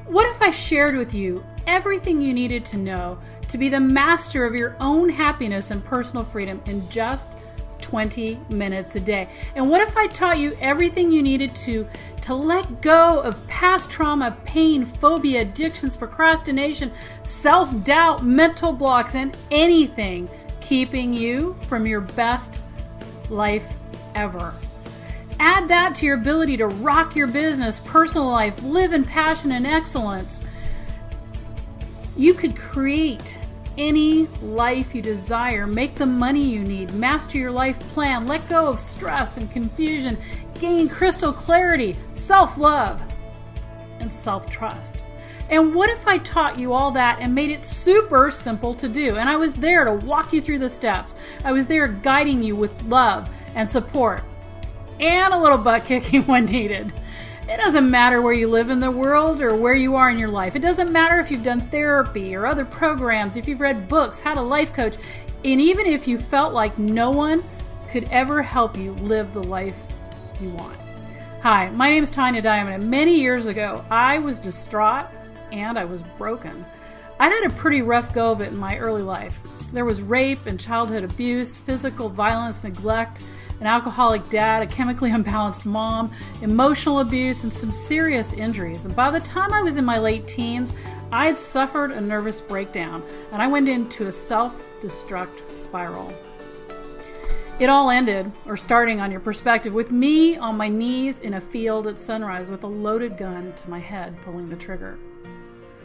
What if I shared with you everything you needed to know to be the master of your own happiness and personal freedom in just 20 minutes a day? And what if I taught you everything you needed to let go of past trauma, pain, phobia, addictions, procrastination, self-doubt, mental blocks, and anything keeping you from your best life ever? Add that to your ability to rock your business, personal life, live in passion and excellence. You could create any life you desire, make the money you need, master your life plan, let go of stress and confusion, gain crystal clarity, self-love, and self-trust. And what if I taught you all that and made it super simple to do? And I was there to walk you through the steps. I was there guiding you with love and support and a little butt kicking when needed. It doesn't matter where you live in the world or where you are in your life. It doesn't matter if you've done therapy or other programs, if you've read books, had a life coach, and even if you felt like no one could ever help you live the life you want. Hi, my name is Tanya Diamond, and many years ago, I was distraught and I was broken. I'd had a pretty rough go of it in my early life. There was rape and childhood abuse, physical violence, neglect, an alcoholic dad, a chemically unbalanced mom, emotional abuse, and some serious injuries. And by the time I was in my late teens, I had suffered a nervous breakdown, and I went into a self-destruct spiral. It all ended, or starting on your perspective, with me on my knees in a field at sunrise with a loaded gun to my head pulling the trigger.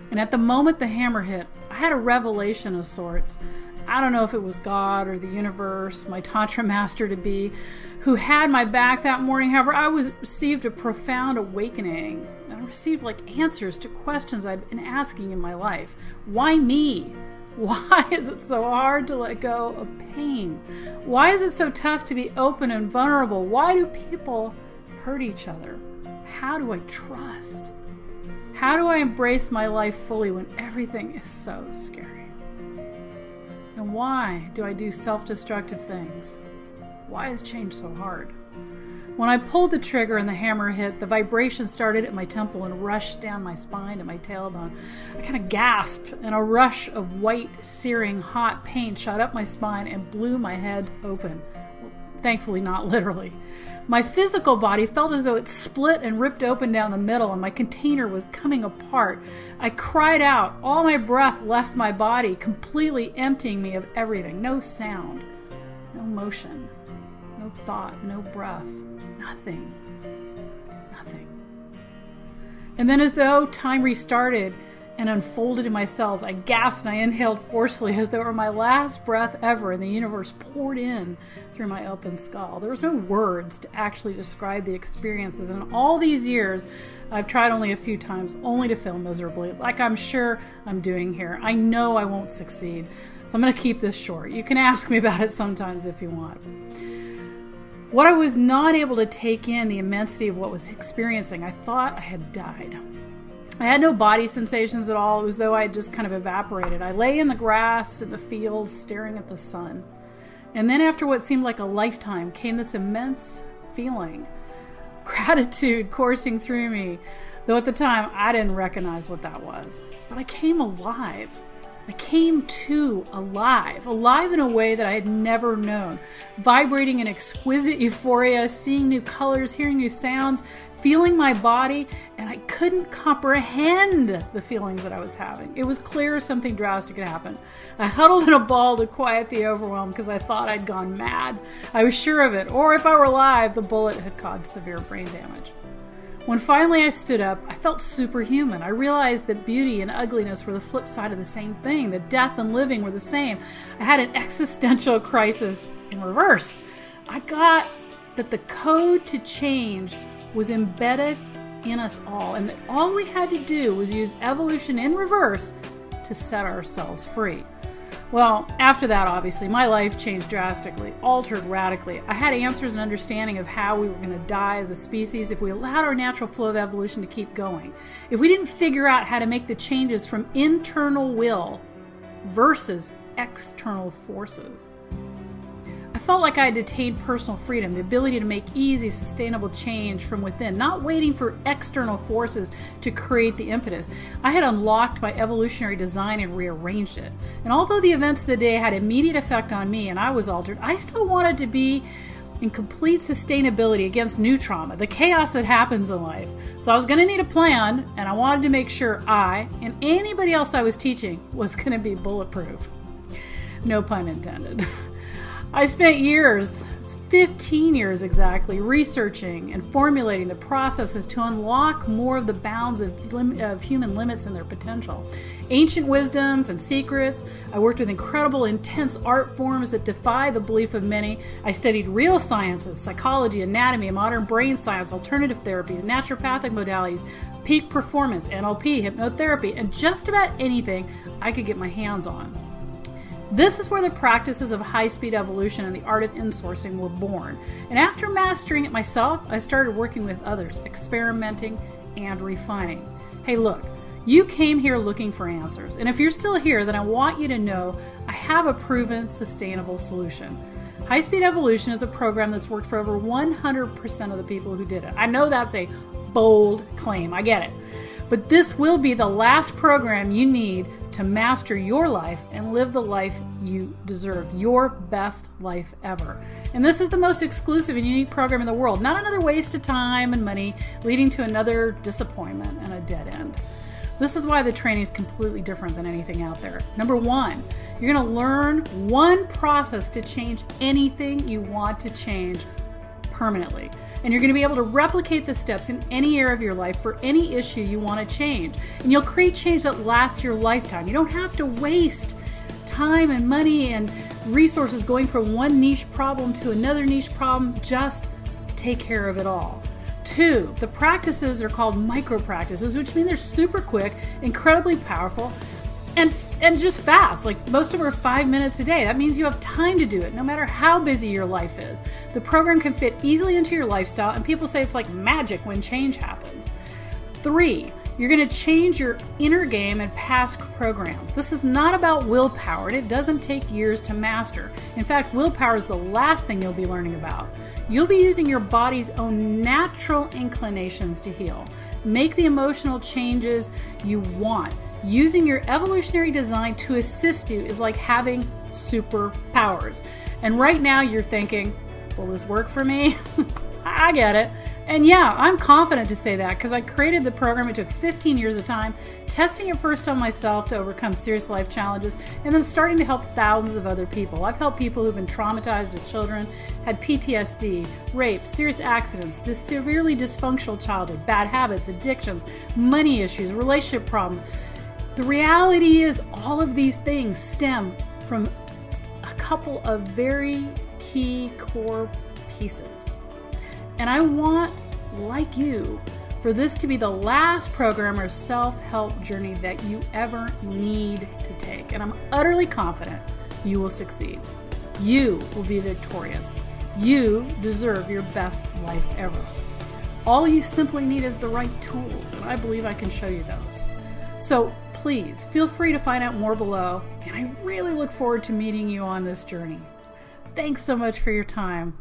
And at the moment the hammer hit, I had a revelation of sorts. I don't know if it was God or the universe, my Tantra master-to-be, who had my back that morning. However, I received a profound awakening. I received answers to questions I'd been asking in my life. Why me? Why is it so hard to let go of pain? Why is it so tough to be open and vulnerable? Why do people hurt each other? How do I trust? How do I embrace my life fully when everything is so scary? And why do I do self-destructive things? Why is change so hard? When I pulled the trigger and the hammer hit, the vibration started at my temple and rushed down my spine to my tailbone. I kind of gasped, and a rush of white, searing, hot pain shot up my spine and blew my head open. Well, thankfully, not literally. My physical body felt as though it split and ripped open down the middle, and my container was coming apart. I cried out. All my breath left my body, completely emptying me of everything. No sound, no motion, no thought, no breath, nothing. Nothing. And then as though time restarted and unfolded in my cells, I gasped and I inhaled forcefully as though it were my last breath ever, and the universe poured in through my open skull. There was no words to actually describe the experiences, and in all these years, I've tried only a few times, only to fail miserably, like I'm sure I'm doing here. I know I won't succeed, so I'm going to keep this short. You can ask me about it sometimes if you want. What I was not able to take in the immensity of what I was experiencing, I thought I had died. I had no body sensations at all. It was as though I had just kind of evaporated. I lay in the grass in the fields staring at the sun. And then after what seemed like a lifetime came this immense feeling. Gratitude coursing through me. Though at the time I didn't recognize what that was. But I came alive. I came to alive in a way that I had never known, vibrating in exquisite euphoria, seeing new colors, hearing new sounds, feeling my body, and I couldn't comprehend the feelings that I was having. It was clear something drastic had happened. I huddled in a ball to quiet the overwhelm because I thought I'd gone mad. I was sure of it, or if I were alive, the bullet had caused severe brain damage. When finally I stood up, I felt superhuman. I realized that beauty and ugliness were the flip side of the same thing, that death and living were the same. I had an existential crisis in reverse. I got that the code to change was embedded in us all, and that all we had to do was use evolution in reverse to set ourselves free. Well, after that, obviously, my life changed drastically, altered radically. I had answers and understanding of how we were going to die as a species if we allowed our natural flow of evolution to keep going. If we didn't figure out how to make the changes from internal will versus external forces. I felt like I had attained personal freedom, the ability to make easy, sustainable change from within, not waiting for external forces to create the impetus. I had unlocked my evolutionary design and rearranged it. And although the events of the day had immediate effect on me and I was altered, I still wanted to be in complete sustainability against new trauma, the chaos that happens in life. So I was going to need a plan, and I wanted to make sure I and anybody else I was teaching was going to be bulletproof. No pun intended. I spent years, 15 years exactly, researching and formulating the processes to unlock more of the bounds of human limits and their potential. Ancient wisdoms and secrets. I worked with incredible, intense art forms that defy the belief of many. I studied real sciences, psychology, anatomy, modern brain science, alternative therapies, naturopathic modalities, peak performance, NLP, hypnotherapy, and just about anything I could get my hands on. This is where the practices of high-speed evolution and the art of insourcing were born. And after mastering it myself, I started working with others, experimenting and refining. Hey, look, you came here looking for answers. And if you're still here, then I want you to know I have a proven, sustainable solution. High-speed evolution is a program that's worked for over 100% of the people who did it. I know that's a bold claim. I get it. But this will be the last program you need to master your life and live the life you deserve, your best life ever. And this is the most exclusive and unique program in the world, not another waste of time and money leading to another disappointment and a dead end. This is why the training is completely different than anything out there. Number one, you're going to learn one process to change anything you want to change permanently. And you're going to be able to replicate the steps in any area of your life for any issue you want to change. And you'll create change that lasts your lifetime. You don't have to waste time and money and resources going from one niche problem to another niche problem. Just take care of it all. 2, the practices are called micro practices, which mean they're super quick, incredibly powerful, and just fast. Like most of them are 5 minutes a day. That means you have time to do it, no matter how busy your life is. The program can fit easily into your lifestyle, and people say it's like magic when change happens. 3, you're going to change your inner game and past programs. This is not about willpower, and it doesn't take years to master. In fact, willpower is the last thing you'll be learning about. You'll be using your body's own natural inclinations to heal. Make the emotional changes you want. Using your evolutionary design to assist you is like having superpowers. And right now you're thinking, will this work for me? I get it. And yeah, I'm confident to say that because I created the program. It took 15 years of time, testing it first on myself to overcome serious life challenges, and then starting to help thousands of other people. I've helped people who've been traumatized as children, had PTSD, rape, serious accidents, severely dysfunctional childhood, bad habits, addictions, money issues, relationship problems. The reality is all of these things stem from a couple of very key core pieces. And I want, like you, for this to be the last program or self-help journey that you ever need to take. And I'm utterly confident you will succeed. You will be victorious. You deserve your best life ever. All you simply need is the right tools, and I believe I can show you those. So please feel free to find out more below, and I really look forward to meeting you on this journey. Thanks so much for your time.